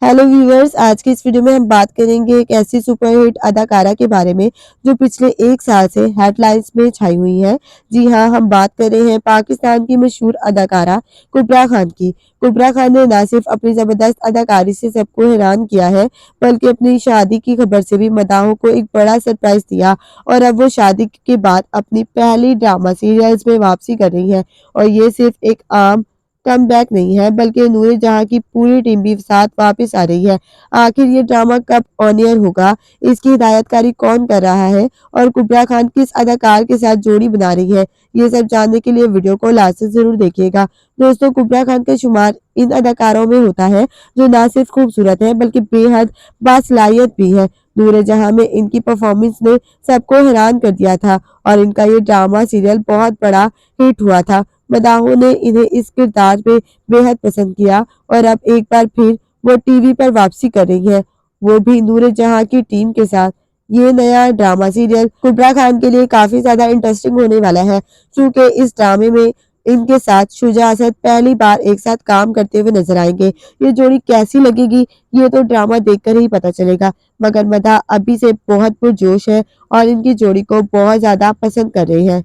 Hello viewers, आज की इस वीडियो में हम बात करेंगे एक ऐसी सुपरहिट अदाकारा के बारे में जो पिछले 1 साल से हेडलाइंस में छाई हुई है। जी हाँ, हम बात कर रहे हैं पाकिस्तान की मशहूर अदाकारा कुबरा खान की। कुबरा खान ने न सिर्फ अपनी ज़बरदस्त अदाकारी से सबको हैरान किया है, बल्कि अपनी शादी की खबर से भी मदाहों को एक बड़ा सरप्राइज़ दिया और अब वो शादी के बाद अपनी पहली ड्रामा सीरियल्स में वापसी कर रही है। और ये सिर्फ एक आम कमबैक नहीं है, बल्कि नूर जहां की पूरी टीम भी साथ वापस आ रही है। आखिर ये ड्रामा कब ऑन एयर होगा, इसकी हिदायतकारी कौन कर रहा है और कुबरा खान किस अदाकार के साथ जोड़ी बना रही है, ये सब जानने के लिए वीडियो को लास्ट तक जरूर देखिएगा। दोस्तों, कुबरा खान का शुमार इन अदाकारों में होता है जो ना सिर्फ खूबसूरत है बल्कि बेहद बासलाहियत भी है। नूर जहां में इनकी परफॉर्मेंस ने सबको हैरान कर दिया था और इनका ये ड्रामा सीरियल बहुत बड़ा हिट हुआ था। मदाहों ने इन्हें इस किरदार में बेहद पसंद किया और अब एक बार फिर वो टीवी पर वापसी कर रही है, वो भी नूर जहां की टीम के साथ। ये नया ड्रामा सीरियल कुबरा खान के लिए काफी ज्यादा इंटरेस्टिंग होने वाला है, क्योंकि इस ड्रामे में इनके साथ शुजा असद पहली बार एक साथ काम करते हुए नजर आएंगे। ये जोड़ी कैसी लगेगी, ये तो ड्रामा देखकर ही पता चलेगा, मगर मदा अभी से बहुत पुरजोश है और इनकी जोड़ी को बहुत ज्यादा पसंद कर रहे हैं।